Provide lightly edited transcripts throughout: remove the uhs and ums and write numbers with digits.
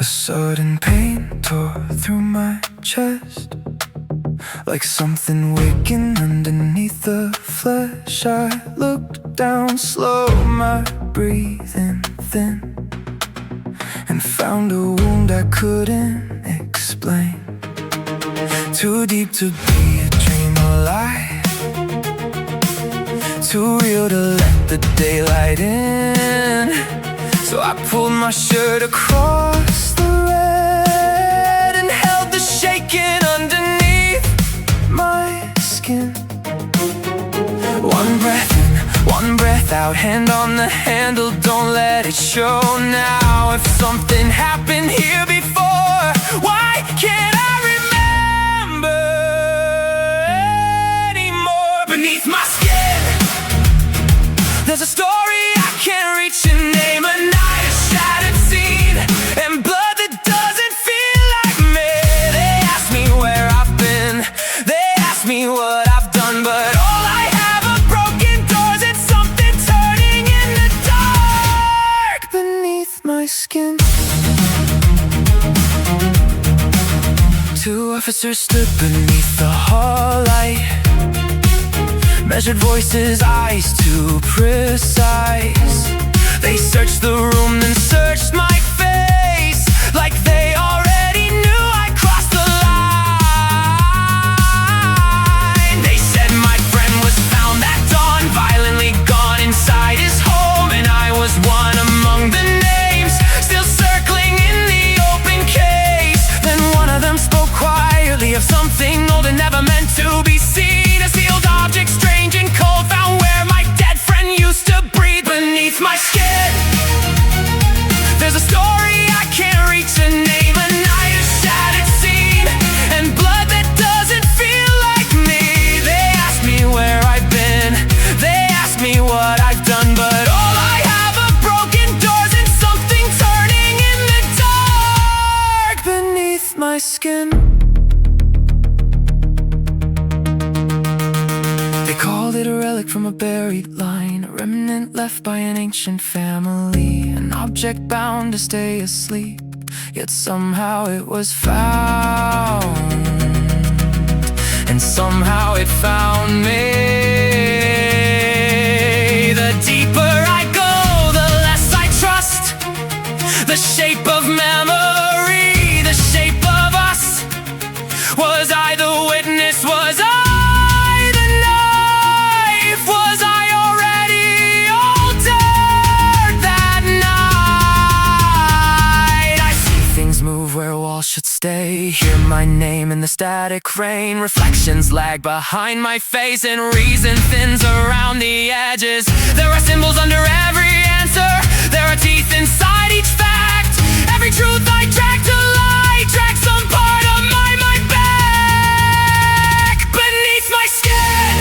A sudden pain tore through my chest, like something waking underneath the flesh. I looked down slow, my breathing thin, and found a wound I couldn't explain. Too deep to be a dream alive, too real to let the daylight in. So I pulled my shirt across the red and held the shaking underneath my skin. One breath in, one breath out, hand on the handle, don't let it show now. If something happened here before, why can't I remember anymore? Beneath my skin, there's a story I can't reach and name, a night, a shattered scene, and blood that doesn't feel like me. They ask me where I've been, they ask me what I've done, but all I have are broken doors and something turning in the dark beneath my skin. Two officers stood beneath the hall light, measured voices, eyes too precise. They searched the room, then searched my face, like they already knew I crossed the line. They said my friend was found that dawn, violently gone inside his home, and I was one among the names, still circling in the open case. Then one of them spoke quietly of something old and never meant to be seen, a sealed object, strange and cold, found where my dead friend used to breathe. Beneath my skin, there's a story I can't reach a name, a night, a shattered scene, and blood that doesn't feel like me. They ask me where I've been, they ask me what I've done, but all I have are broken doors and something turning in the dark beneath my skin. They called it a relic from a buried line, a remnant left by an ancient family, an object bound to stay asleep, yet somehow it was found, and somehow it found me. The deeper I go, the less I trust the shape of memory, the shape of us. Was I the witness? Was I the knife? Was I already altered that night? I see things move where walls should stay, hear my name in the static rain, reflections lag behind my face, and reason thins around the edges. There are symbols under every answer, there are teeth inside each fact. Every truth I drag to light, drag some part of my mind back beneath my skin.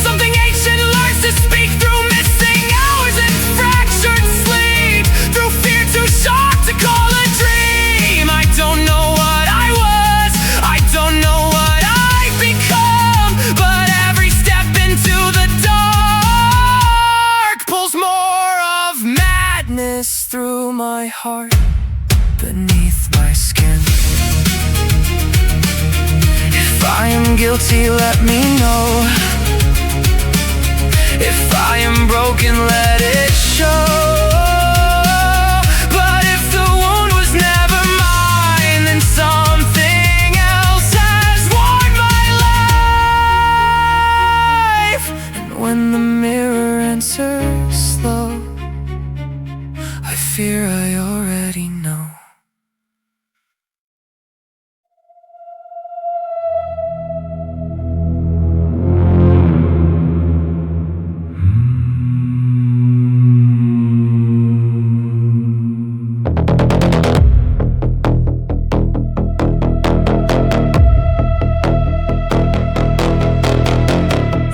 Something ancient learns to speak through missing hours and fractured sleep, through fear too sharp to call a dream. I don't know what I was, I don't know what I've become, but every step into the dark pulls more of madness through my heart beneath my skin. If I am guilty, let me know. If I am broken, let it show. But if the wound was never mine, then something else has worn my life. And when the mirror answers slow, I fear I already know.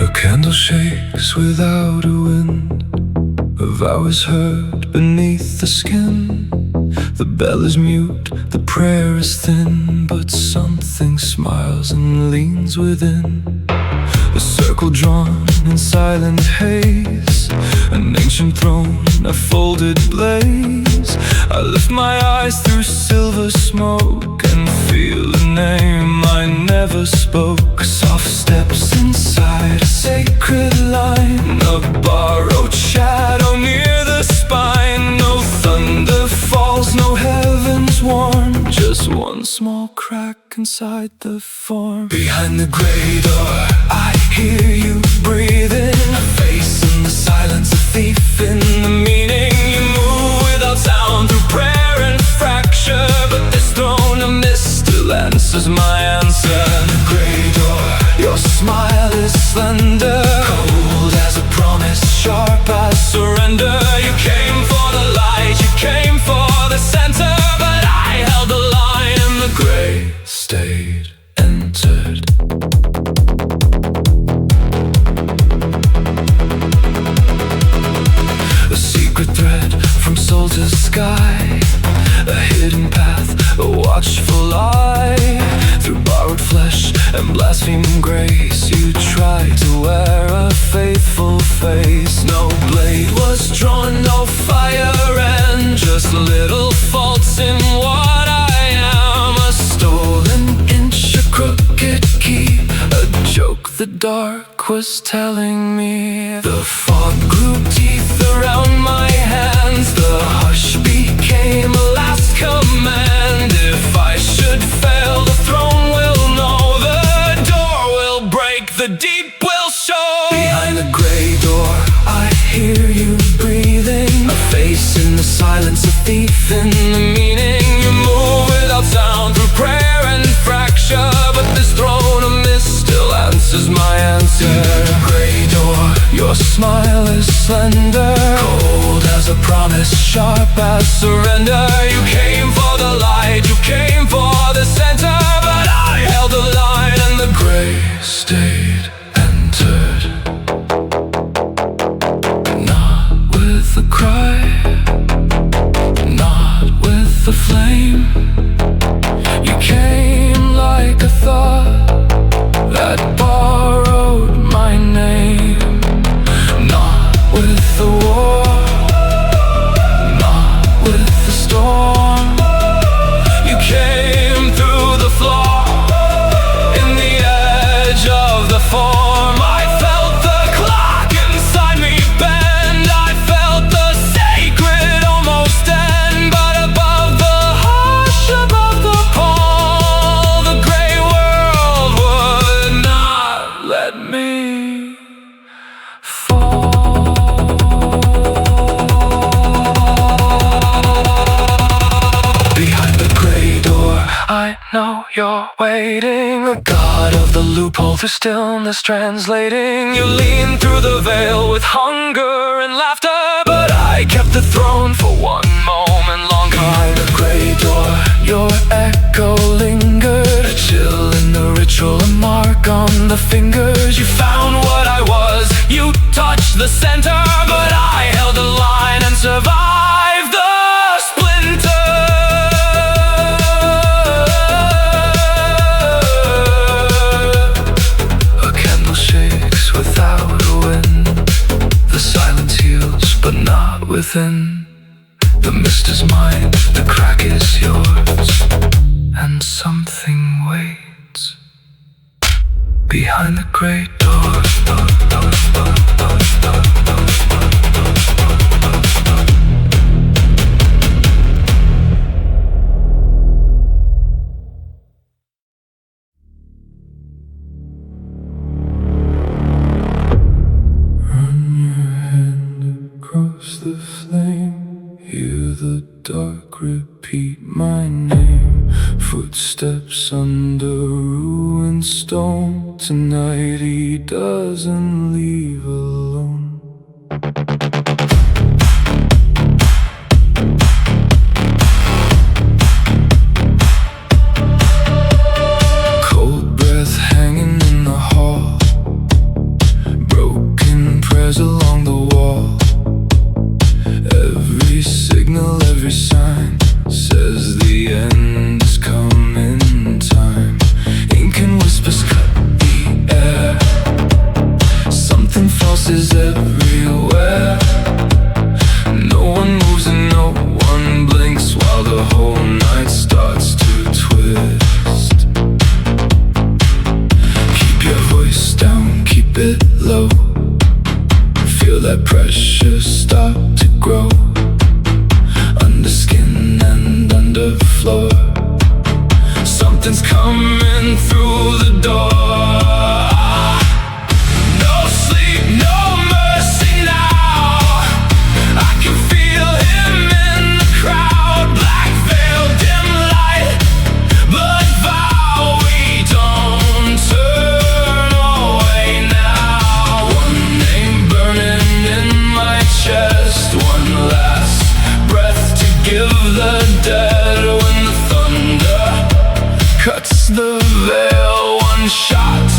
A candle shakes without a wind, a vow is heard beneath the skin. The bell is mute, the prayer is thin, but something smiles and leans within. A circle circle drawn in silent haze, an ancient throne, a folded blaze. I lift my eyes through silver smoke and feel a name I never spoke. Soft steps inside a sacred line, a borrowed shadow near the spine. No thunder falls, no heavens warm, just one small crack inside the form. Behind the grey door, I hear you breathing, a face in the silence, a thief in the meaning. You move without sound through prayer and fracture, but this throne of mist still answers my answer. The grey door, your smile is slender, cold as a promise, sharp as surrender. You came for the light, you came for the center, but I held the line and the grey stayed, entered. A secret thread from soul to sky, a hidden path, a watchful eye. Through borrowed flesh and blasphemed grace, you tried to wear a faithful face. No blade was drawn, no fire, and just little faults in what I am. A stolen inch, a crooked key, a joke the dark was telling me. The fog grew teeth around my hands, the hush became a last command. If I should fail, the throne will know, the door will break, the deep will show. Behind the grey door, I hear you breathing, a face in the silence, a thief in the meaning. You move without sound through prayer and fracture, but this throne of mist still answers my answer. The grey door, your smile is slender, cold as a promise, sharp as surrender. You came for the light, you came for the center, but I held the line and the grey stayed, entered. Not with a cry, not with a flame. You came like a thought that borrowed my name. Not with the war, not with the storm. You came through the flaw, in the edge of the form. I felt the clock inside me bend, I felt the sacred almost end. But above the hush, above the pall, the grey world would not let me fall. Behind the grey door, I know you're waiting, a god of the loophole through stillness translating. You lean through the veil with hunger and laughter, but I kept the throne for one moment longer. Behind the grey door, your echo lingered, a chill in the ritual, a mark on the fingers. You found what I was, you touched the center, but I held the line and survived the splinter. A candle shakes without a wind, the silence heals but not within. The mist is mine, the crack is yours, and something waits behind the grey door. Run your hand across the flame, hear the dark repeat my name. Footsteps under ruined stone, tonight he doesn't leave alone. Cold breath hanging in the hall, broken prayers along the wall. Every signal, every sign says the end is coming. Time, ink and whispers cut the air. it low. Feel that pressure start to grow under skin and under floor. Something's coming through the door. No sleep, no mercy now. I can feel him in the crowd. Black veil, dim light, blood vow. We don't turn away now. One name burning in my chest. One last breath to give the dead. When the thunder cuts the veil, one shot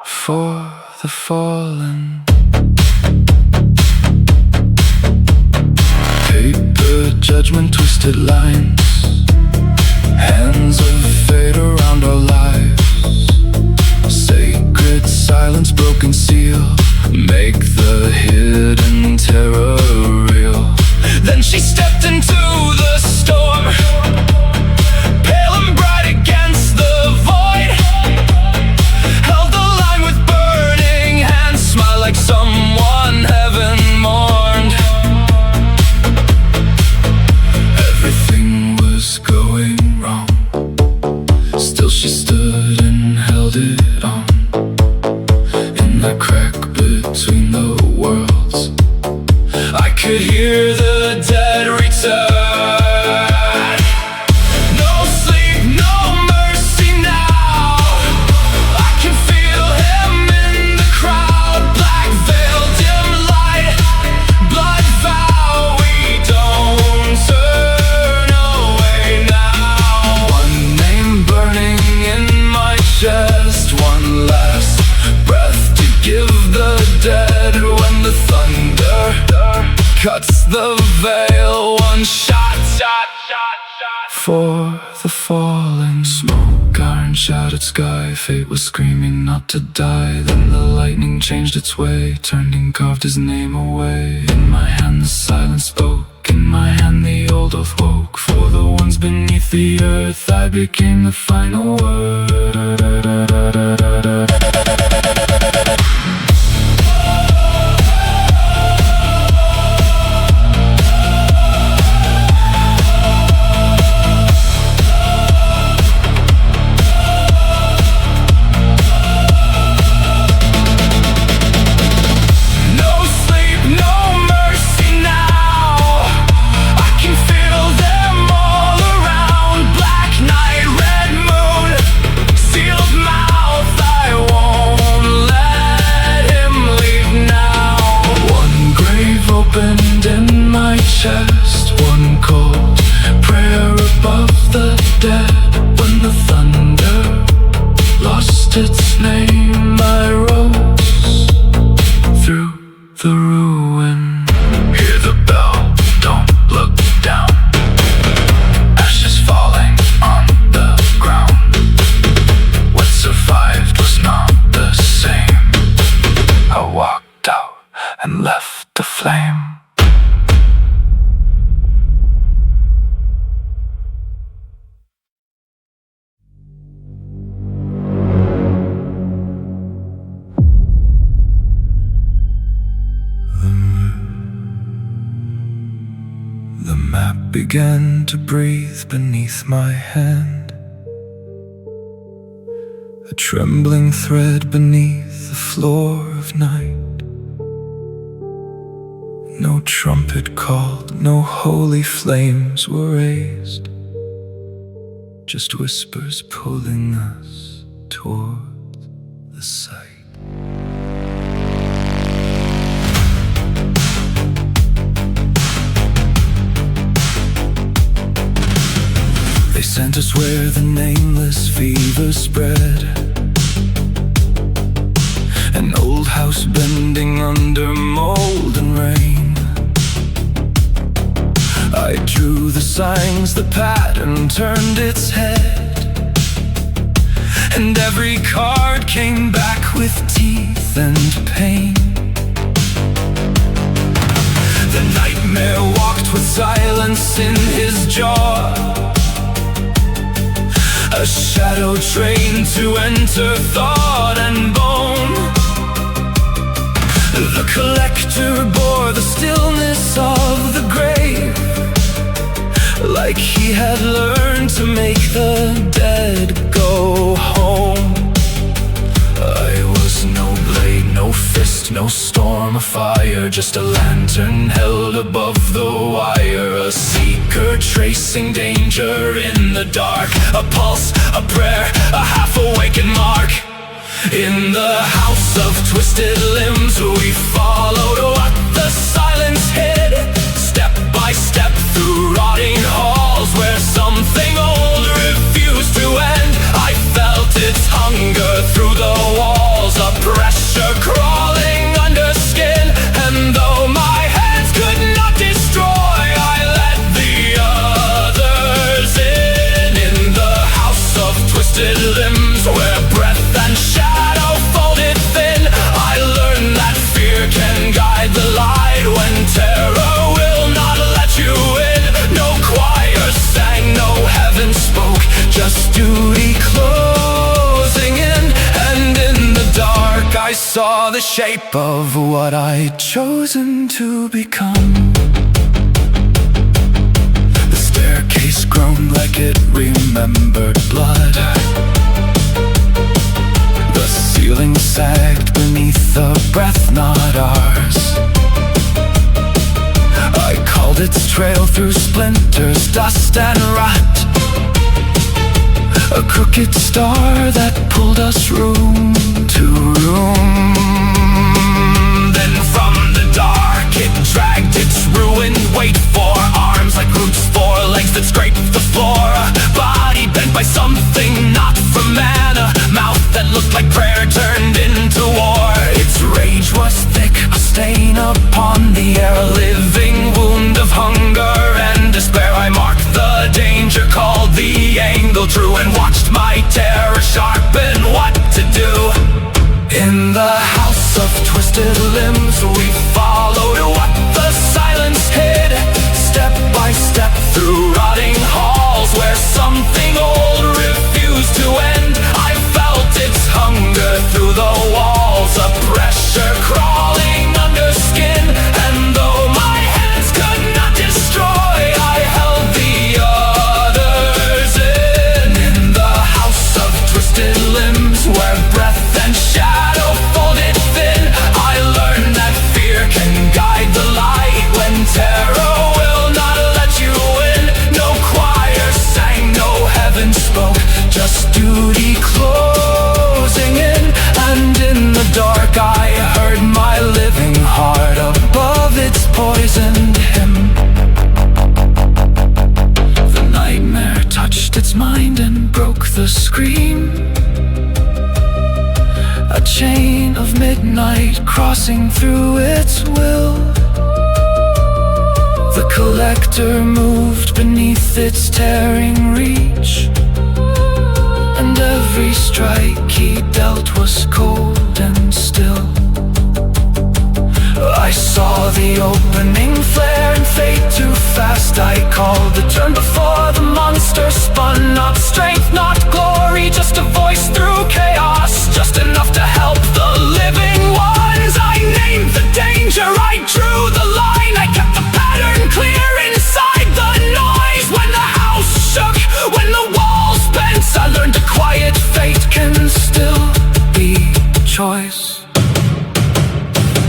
for the fallen. Paper judgment, twisted lines, hands of fate around our lives. Sacred silence, broken seal, make the hidden terror real. Then she stepped into the storm, pale and bright against the void. Held the line with burning hands, smiled like someone heaven mourned. Everything was going wrong, still she stood and held it on. In that crack between the worlds, I could hear the dead return. No sleep, no mercy now. I can feel him in the crowd. Black veil, dim light, blood vow. We don't turn away now. One name burning in my chest. One last breath to give the dead. When the thunder cuts the veil, one shot for the fallen. Smoke, iron, shattered sky. Fate was screaming not to die. Then the lightning changed its way, turned and carved his name away. In my hand the silence spoke, in my hand the old oath woke. For the ones beneath the earth I became the final word. Chest, one cold prayer above the dead. When the thunder lost its name, I rose through the ruin. Hear the bell, don't look down. Ashes falling on the ground. What survived was not the same. I walked out and left the flame. The map began to breathe beneath my hand, a trembling thread beneath the floor of night. No trumpet called, no holy flames were raised, just whispers pulling us toward the sight. They sent us where the nameless fever spread, an old house bending under mold and rain. I drew the signs, the pattern turned its head, and every card came back with teeth and pain. The nightmare walked with silence in his jaw, a shadow trained to enter thought and bone. The collector bore the stillness of the grave, like he had learned to make the dead go home. I was no blade, no fist, no storm of fire, just a lantern held above the wire. A seeker tracing danger in the dark, a pulse, a prayer, a half-awakened mark. In the house of twisted limbs we followed what the silence hid, step by step through rotting halls where something old refused to end. I felt its hunger through the walls, a pressure crawling under skin, and though my hands could not destroy, I let the others in. In the house of twisted limbs where breath and shadow folded thin, I learned that fear can guide the light when terror will not let you in. No choir sang, no heaven spoke, just duty closing in. And in the dark I saw the shape of what I'd chosen to become. The staircase groaned like it remembered blood. The ceiling sagged beneath a breath not ours. I called its trail through splinters, dust and rot, a crooked star that pulled us room to room. Then from the dark it dragged its ruined weight, four arms like roots, four legs that scraped the floor, a body bent by something not from man, a mouth that looked like prayer turned into war. Its rage was thick, a stain upon the air, a living wound of hunger and despair. I marked the danger, called the angle true, and watched my terror sharpen what to do. In the house of twisted limbs we followed what the silence hid, step by step through rotting halls where something old refused to end. I felt its hunger through the walls, a pressure crawling under skin, and though my hands could not destroy, I held the others in. In the house of twisted limbs where breath and shadow folded thin, I learned that fear can guide the light when terror will not let you in. No choir sang, no heaven spoke, just duty closing in. And in the dark I heard my living heart above its poisoned hymn. The nightmare touched its mind and broke the scream, a chain of midnight crossing through its will. The collector moved beneath its tearing reach, and every strike he dealt was cold and still. I saw the opening flare and fade too fast. I called the turn before the monster spun, not strength, not glory, just a voice through chaos, just enough to help the living ones. I named the danger, I drew the line, I kept the pattern clear inside the noise. When the house shook, when the walls bent, I learned a quiet fate can still be choice.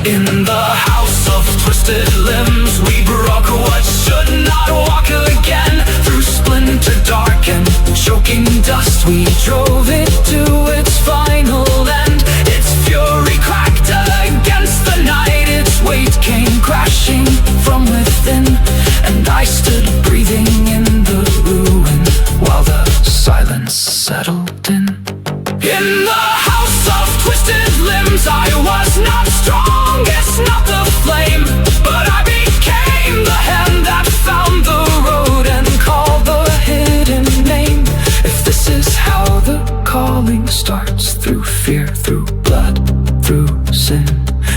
In the house of twisted limbs we broke what should not walk again. Through splinter dark and choking dust we drove it to its final end. Its fury cracked against the night, its weight came crashing from within, and I stood breathing in the ruin while the silence settled in. In the house of twisted limbs I was not strongest, not the flame, but I became the hand that found the road and called the hidden name. If this is how the calling starts, through fear, through blood, through sin,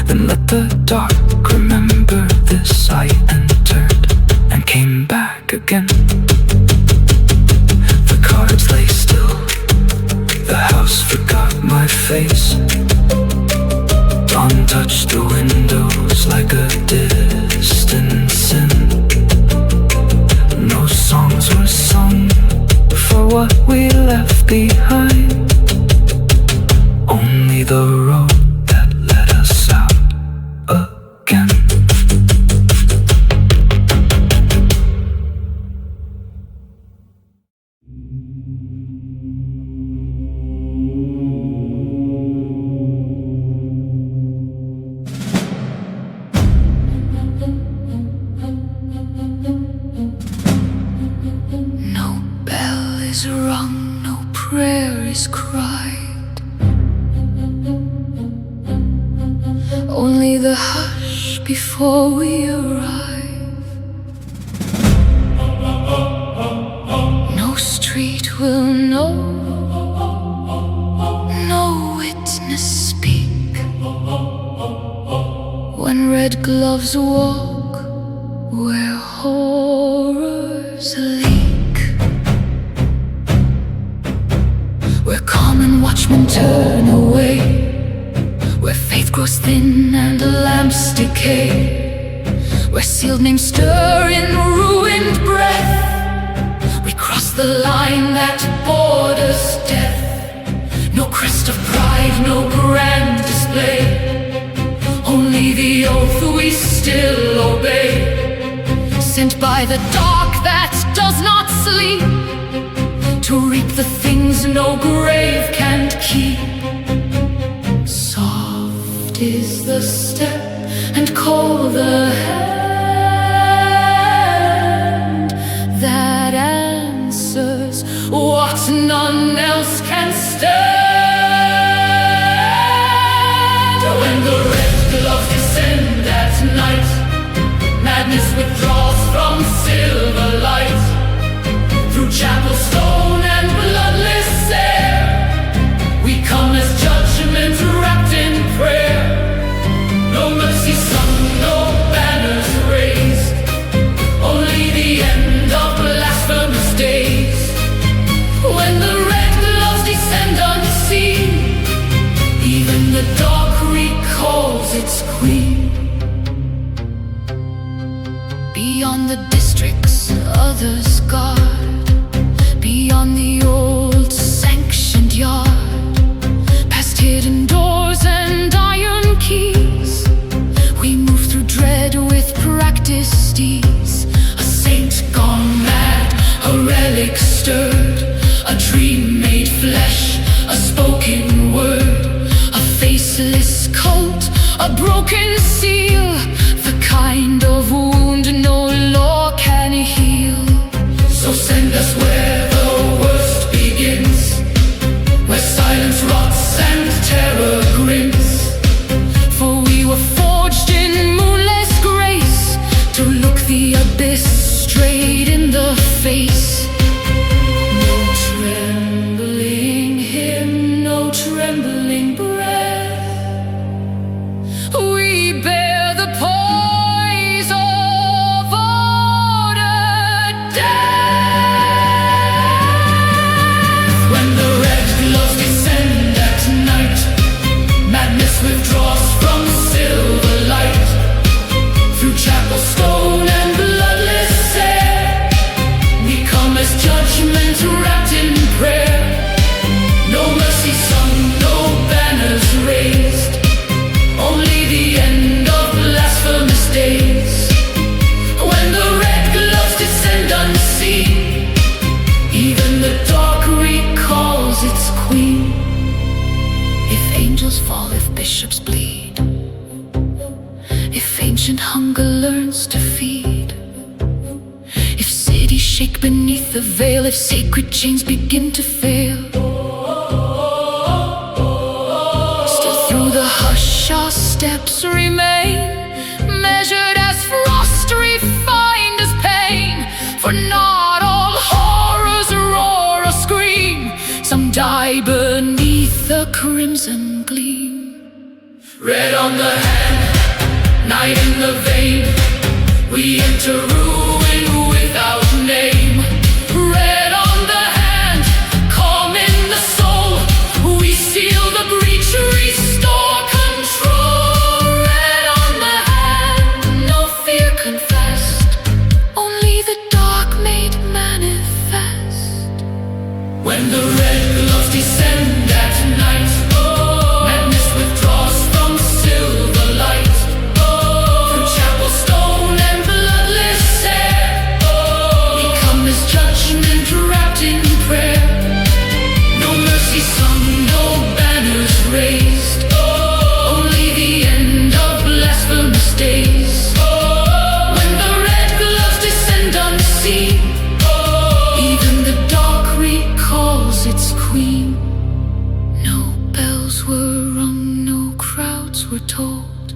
then let the dark remember this. I entered and came back again. The cards lay still, the house forgot my face. Untouched the windows like a distant sin. No songs were sung for what we left behind. Only the road that led us out again. No bell is rung, no prayer is cried. Only the hush before we arrive. No street will know, no witness speak. When red gloves walk where horrors leak, where common watchmen turn away, where faith grows thin and lamps decay, where sealed names stir in ruined breath. We cross the line that borders death. No crest of pride, no grand display, only the oath we still obey. Sent by the dark that does not sleep, to reap the things no grave can't keep. Soft is the step and cold the hand that answers what none else can stand. When the red gloves descend at night, madness withdraws from silver light. Through chapel stone and bloodless air, we come as judgment wrapped in prayer. No mercy sung, no banners raised, only the end of blasphemous days. When the red gloves descend unseen, even the dark recalls its queen. Beyond the districts others guard, beyond the old sanctioned yard, past hidden doors and iron keys, we move through dread with practiced ease. A saint gone mad, a relic stirred, a dream made flesh, a spoken word, a faceless cult, a broken seal, the kind of wound no law can heal. So send us where the worst begins, where silence rots and terror grins. For we were forged in moonless grace, to look the abyss straight in the face. No trembling hymn, no trembling breath, we bear the poise of ordered death. When the red gloves descend at night, madness withdraws from silver light. Through chapel stone and bloodless air, we come as judgment wrapped in prayer. No mercy sung, no banners raised, only the end of blasphemous days. When the red gloves descend unseen, even the dark recalls its queen. If angels fall, if bishops bleed, if ancient hunger learns to feed, if cities shake beneath the veil, if sacred chains begin to fail, still through the hush our steps remain, measured as frost, refined as pain. For not all horrors roar or scream, some die beneath the crimson gleam. Red on the hand, night in the vein, we enter ruin without name. Red on the hand, calm in the soul, we seal the breach, restore control. bells were rung, no crowds were told,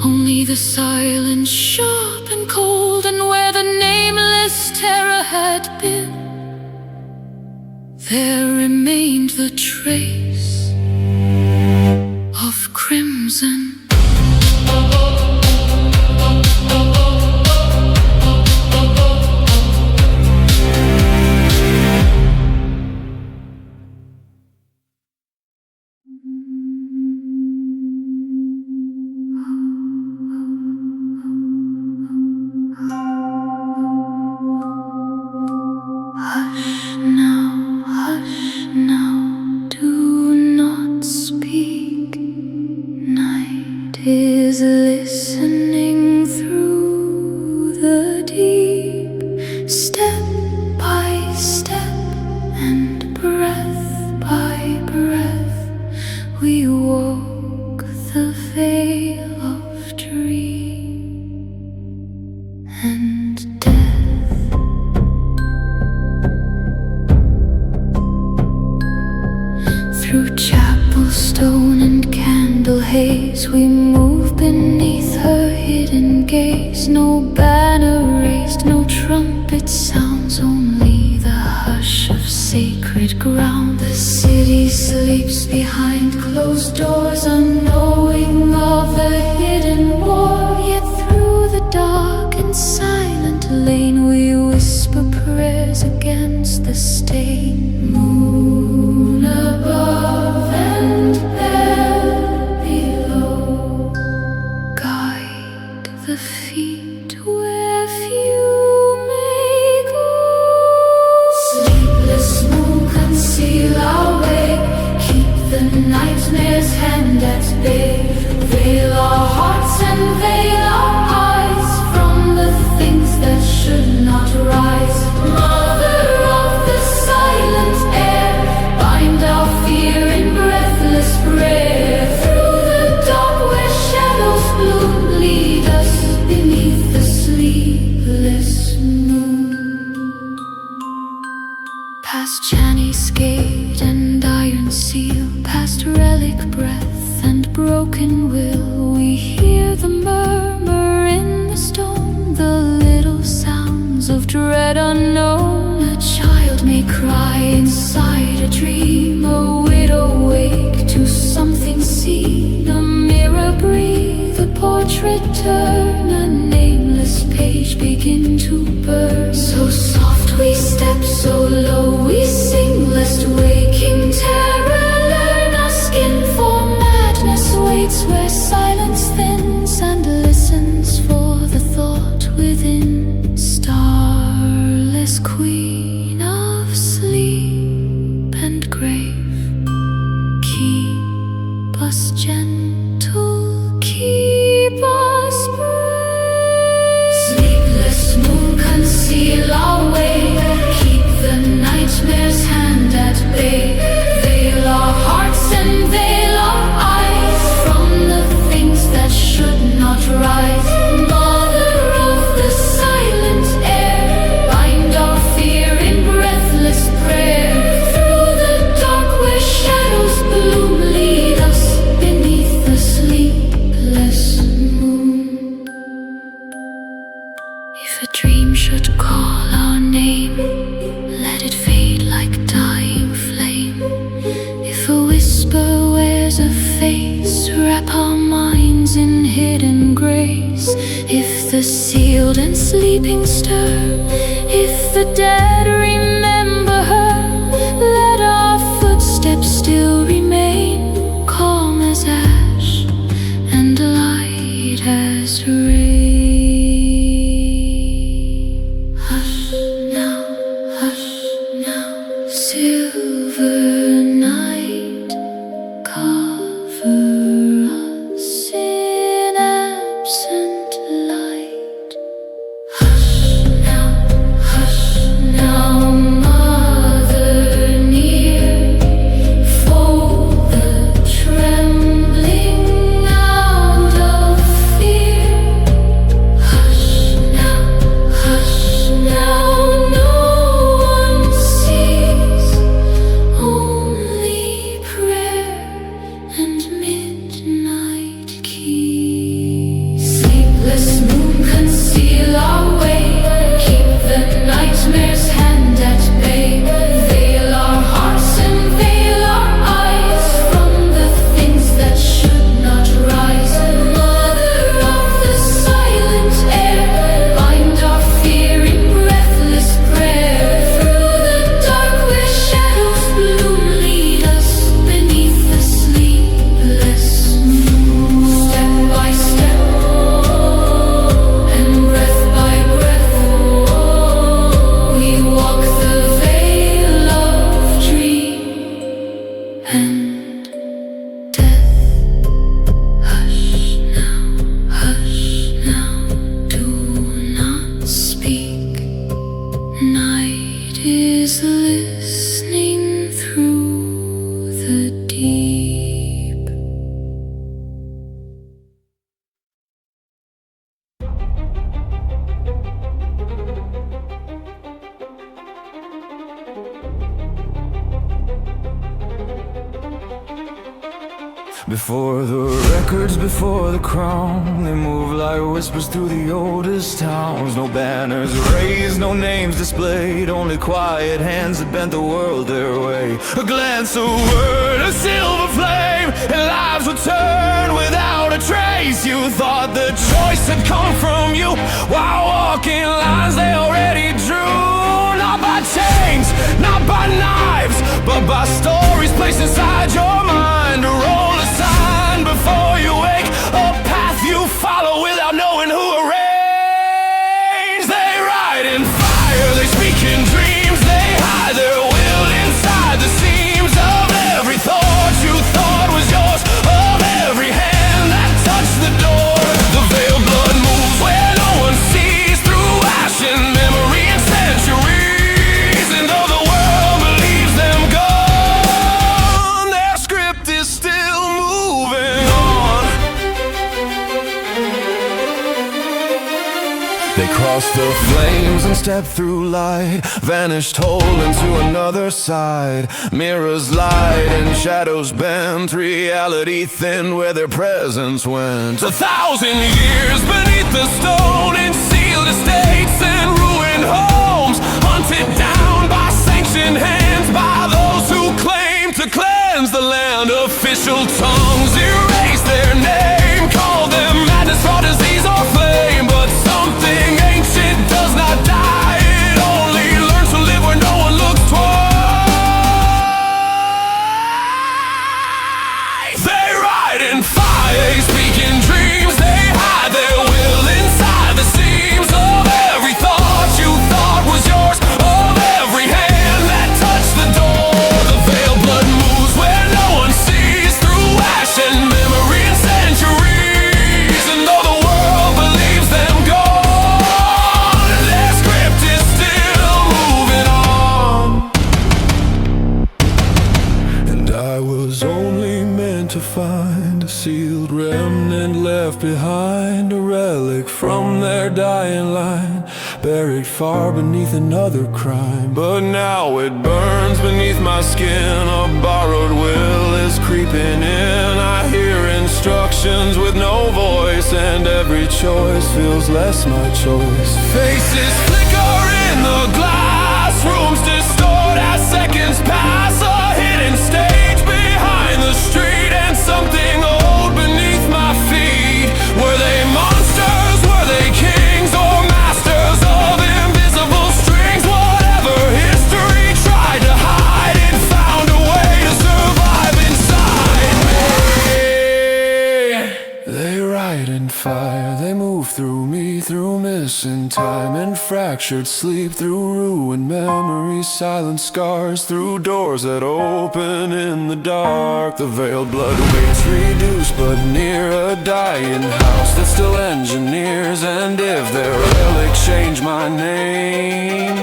only the silence sharp and cold. And where the nameless terror had been, there remained the trace of crimson. Hush now, do not speak. Night is listening through the deep, step by step and breath by breath. We walk the veil of dream and death. Through chapel stone and candle haze, we move beneath her hidden gaze. No banner raised, no trumpet sounds, only the hush of sacred ground. The city sleeps behind closed doors, unknowing of the hidden war. Yet through the dark and silent lane, we whisper prayers against the stain. Moon above and bell below, guide the feet where few may go. Sleepless moon, conceal our way, keep the nightmare's hand at bay. Veil our hearts and veil our eyes from the things that should not rise. Mother of the silent air, bind our fear in breathless prayer. Through the dark where shadows bloom, lead us beneath the sleepless moon. Past Channy's gate and iron seal, past relic breath and broken will, we hear the murmur in the stone, the little sounds of dread unknown. A child may cry inside a dream, a widow wake to something seen. A mirror breathe, a portrait turn, a nameless page begin to burn. So soft we step, so low we sing, lest waking terror learn our skin. For madness waits where silence thins and listens for the thought within. Starless queen of sleep and grave, keep us gentle, keep us brave. Sleepless moon, conceal our way, keep the nightmare's hand at bay. Veil our hearts and veil our eyes from the things that should not rise. Mother of the silent air, bind our fear in breathless prayer. Through the dark where shadows bloom, lead us beneath the sleepless moon. If a dream should call our name, let it fade like dying flame. If a whisper wears a face, wrap our minds in hidden grace. If the sealed and sleeping stir, if the dead remember her, let our footsteps still remain, calm as ash and light as rain. Hush now, silver night, cover us in absent light. Hush now, Before the records, before the crown, they move like whispers through the oldest towns. No banners raised, no names displayed, only quiet hands that bent the world their way. A glance, a word, a silver flame, and lives would turn without a trace. You thought the choice had come from you, while walking lines they already drew. Not by chains, not by knives, but by stories placed inside your mind. To roll a sign before you wake, a path you follow without knowing who arranged. They ride in fire, they speak in dreams, they hide their will inside the seams of every thought you thought was yours, of every hand that touched the door. The veiled blood moves where no one sees, through ash and memory and centuries. And though the world believes them gone, their script is still moving on. They crossed the flames and stepped through light, vanished whole into another side. Mirrors light and shadows bent, reality thinned where their presence went. 1,000 years beneath the stone, in sealed estates and ruined homes, hunted down by sanctioned hands, by those who claim to cleanse the land. Official tongues erase their name, call them madness, fraud, disease, or flame. But something ancient does not die, it only learns to live where no one looks twice. They ride in fire, they speak in dreams, they hide their will inside the seams of every thought you thought was yours, of every hand that touched the door. The veiled blood moves where no one sees, through ash and memory and centuries. And though the world believes them gone, their script is still moving on. And I was only meant to find a sealed remnant left behind, a relic from their dying line, buried far beneath another crime. But now it burns beneath my skin, a borrowed will is creeping in. I hear instructions with no voice, and every choice feels less my choice. Faces flicker in the glass, rooms distort as seconds pass. A hidden stage behind the street, and something old beneath my feet. Were they monsters? Were they kings? Or masters of invisible strings? Whatever history tried to hide, it found a way to survive inside me. They ride in fire, they move through me, through missing time and fractured sleep, through ruined memories, silent scars, through doors that open in the dark. The veiled blood waits reduced but near a dying house that still engineers. And if their relic change my name,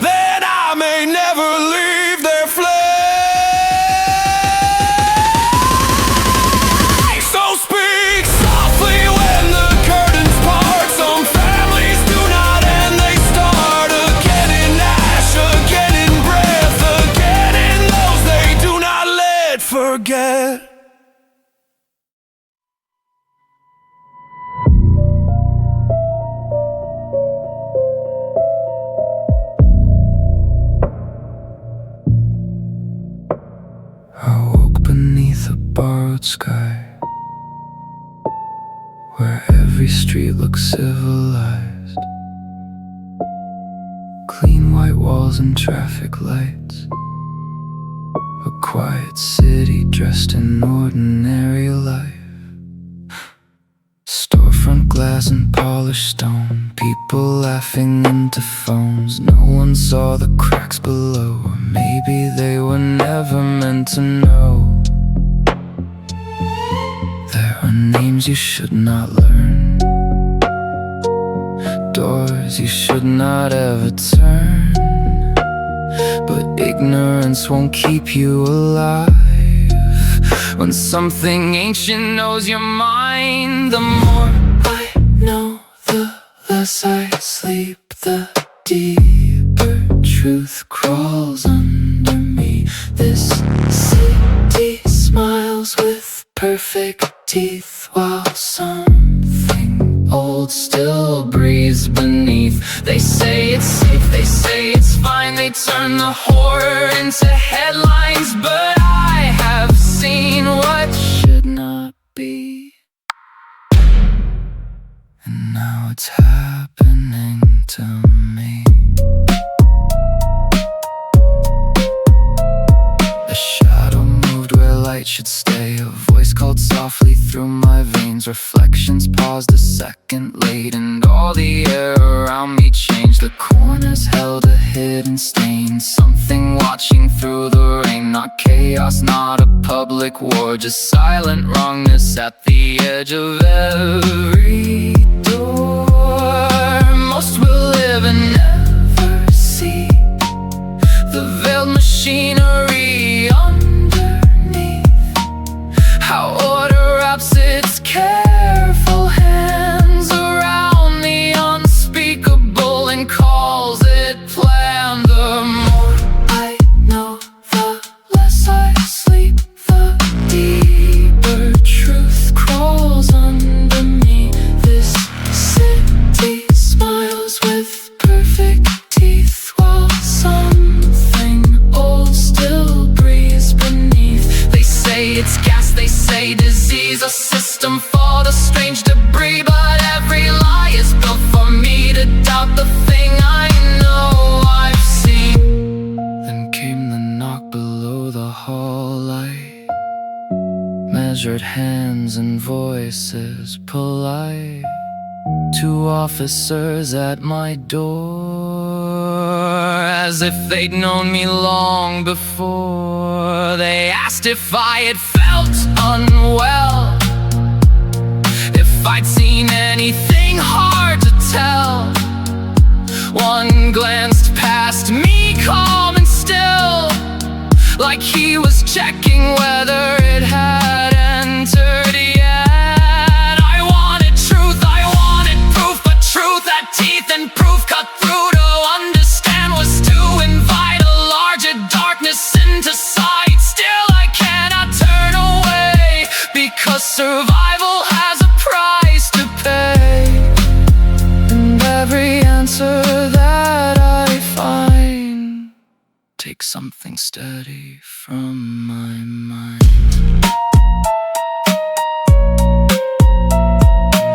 then I may never leave their flame. So speak softly when the curtains part. Some families do not end, they start again in ash, again in breath, again in those they do not let forget. I woke beneath a borrowed sky, where every street looks civilized. Clean white walls and traffic lights, a quiet city dressed in ordinary life. Storefront glass and polished stone, people laughing into phones. No one saw the cracks below, or maybe they were never meant to know. There are names you should not learn, doors you should not ever turn, but ignorance won't keep you alive. When something ancient knows your mind, the more I know, the less I sleep, the deeper truth crawls under me. This city smiles with perfect teeth, while something old still breathes beneath. They say it's safe, they say it's fine, they turn the horror into headlines, but I have seen what should not be, and now it's happening to me. A shadow moved where light should stay. A voice called softly through my veins. Reflections paused a second late, and all the air around me changed. The corners held a hidden stain, something watching through the rain. Not chaos, not a public war, just silent wrongness at the edge of every door. Most will live and never see the veiled machinery underneath. How order wraps its careful hands around the unspeakable and calls it plan. The more I know, the less I sleep, the deeper truth crawls under me. This city smiles with perfect teeth, while something old still breathes beneath. They say it's gas, they say disease, a system for the strange debris, but every lie is built for me to doubt the thing I know I've seen. Then came the knock below the hall light, measured hands and voices polite. Two officers at my door, as if they'd known me long before. They asked if I had felt unwell, if I'd seen anything hard to tell. One glanced past me, calm and still, like he was checking whether it had entered yet. I wanted truth, I wanted proof, but truth had teeth and proof cut through. To understand was to invite a larger darkness into sight. Still I cannot turn away, because survival has a price to pay. And every answer that I find takes something steady from my mind.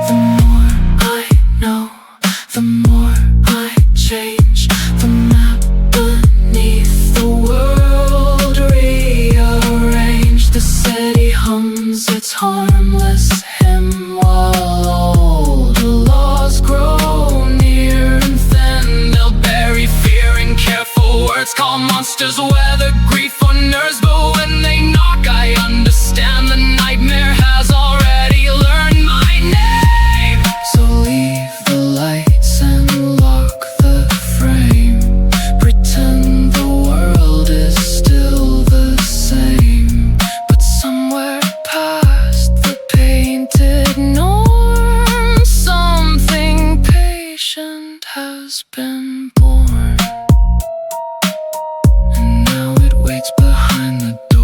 The more I know, the more I change. The map beneath the world rearranged. The city hums its harmless hymn, while old laws grow near and thin. They'll bury fear in careful words, call monsters whether grief or nerves. But when they knock, I understand the nightmare has already learned my name. So leave the lights and lock the frame. Pretend the world is still the same, but somewhere past the painted norm, something patient has been born, and now it waits behind the door.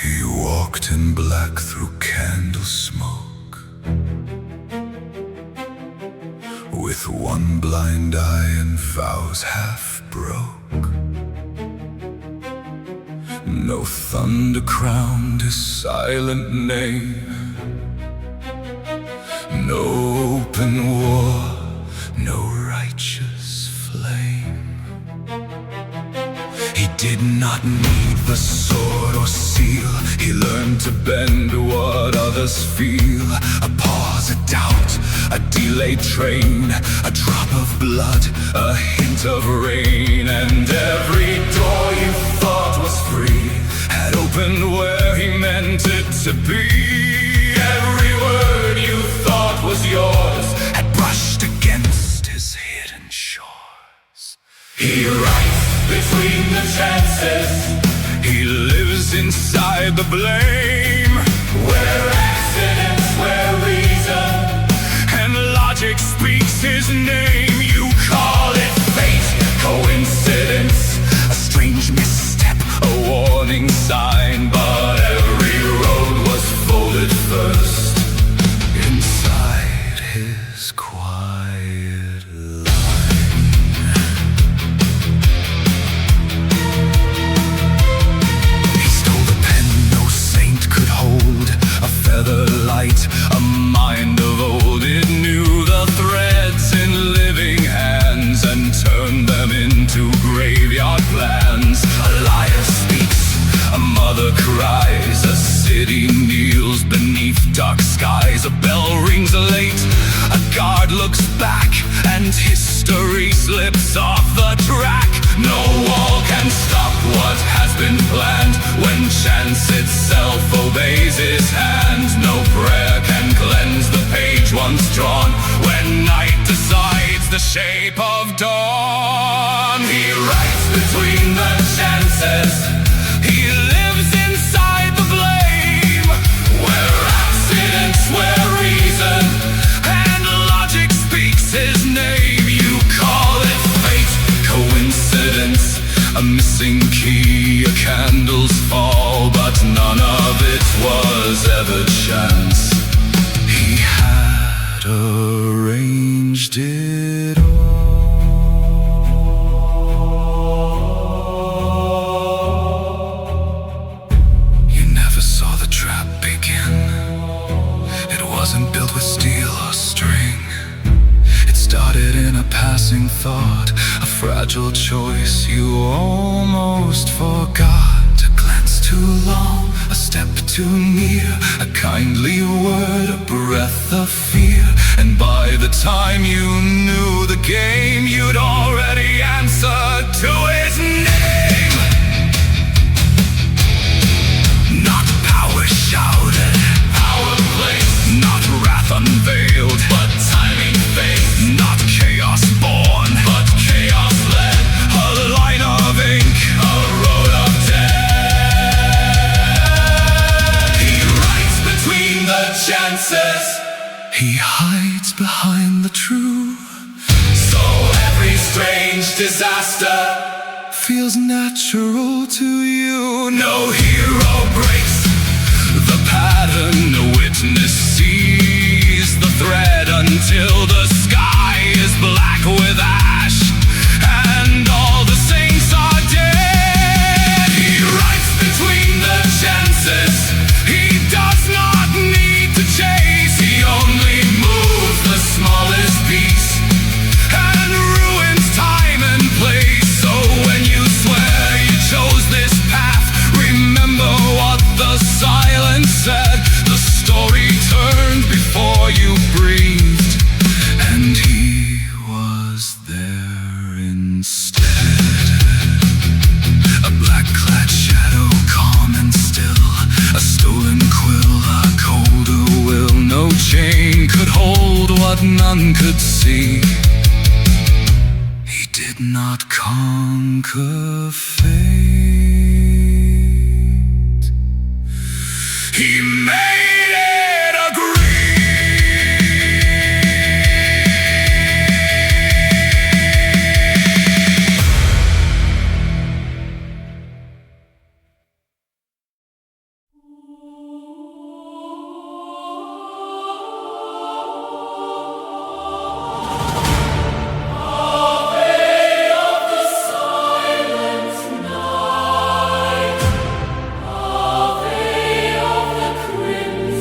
He walked in black through candle smoke, with one blind eye and vows half broke. No thunder crowned his silent name, no open war, no righteous flame. He did not need the sword or seal. He learned to bend what others feel. A pause, a doubt, a delayed train, a drop of blood, a hint of rain. And every door you thought was free had opened where he meant meant it to be. Every word you thought was yours had brushed against his hidden shores. He writes between the chances. He lives inside the blame, where accidents, where reason and logic speaks his name. You call it fate, coincidence, a strange misstep, a warning sign. But every road was folded first inside his quiet line. He stole the pen no saint could hold, a feather light, a mind of old. It knew the threads in living hands and turned them into graveyard plans. A liar speaks, a mother cries, a city kneels beneath dark skies. A bell rings late, a guard looks back, and history slips off the track. No wall can stop what has been planned when chance itself obeys his hand. No prayer can cleanse the page once drawn when night decides the shape of dawn. He writes between the chances. He lives inside the blame, where accidents, where reason and logic speaks his name. You call it fate, coincidence, a missing key, a candle's fall, but none of it was ever chance. He had arranged it all. You never saw the trap begin. It wasn't built with steel or string. It started in a passing thought, a fragile choice you almost forgot. A glance too long, a step too near, a kindly word, a breath of fear. And by the time you knew the game, you'd already answered to his name. Not power shouted, power placed, not wrath unveiled, but timing faced. Not chaos born, but chaos led, a line of ink, a road of death. He writes between the chances. He hides behind the true. So every strange disaster feels natural to you. No hero breaks the pattern. No witness sees the thread until the sky is black with ash and all the saints are dead. He writes between the chances. He does not need to chase. He only moves the smallest piece and ruins time and place. So when you swear you chose this path, remember what the silence said. The story turned before you breathed, and he was there instead. A black-clad shadow, calm and still, a stolen quill, a colder will. No chain could hold what none could see. He did not conquer fate. He made it agree. Ave of the crimson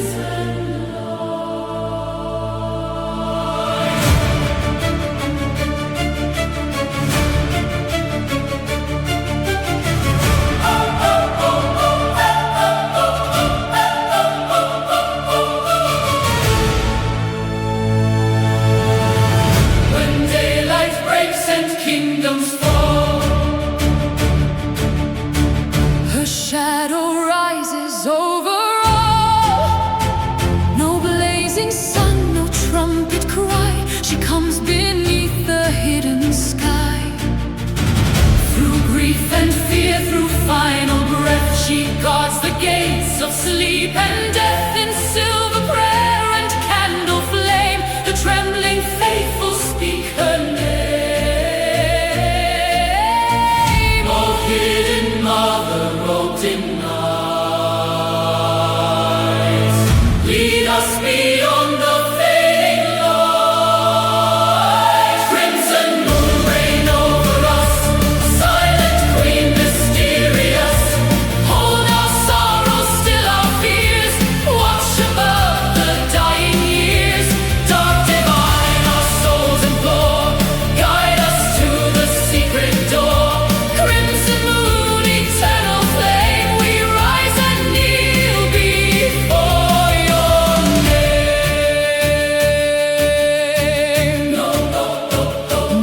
us beyond the fading light. Crimson moon reign over us, silent queen mysterious. Hold our sorrows, still our fears. Watch above the dying years. Dark divine, our souls implore. Guide us to the secret door. Crimson moon, eternal flame, we rise and kneel before your name.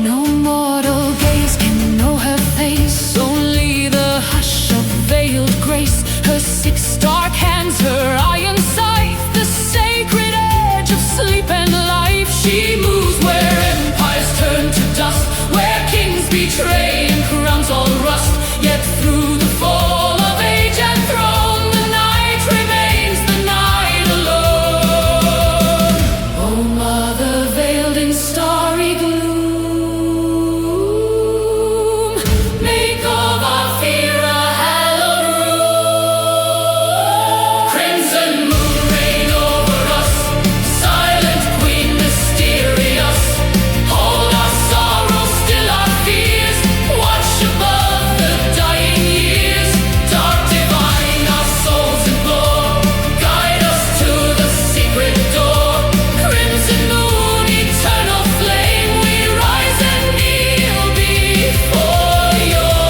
No mortal gaze can know her face, only the hush of veiled grace. Her six dark hands, her iron scythe, the sacred edge of sleep and life. She moves where empires turn to dust, where kings betray and crowns all rust. Yet through the fall of age and throne, the night remains the night alone. Oh, mother veiled in starry gloom, make of our fear a hallowed room. Crimson moon reign over us, silent queen mysterious. Hold our sorrows, still our fears. Watch above the dying years. Dark divine, our souls implore. Guide us to the secret door. Crimson moon, eternal flame, we rise and kneel before your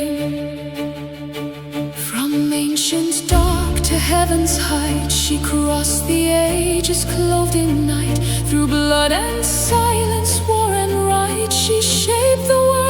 name. From ancient dark to heaven's height, she crossed the ages clothed in night. Through blood and silence, war and right, she shaped the world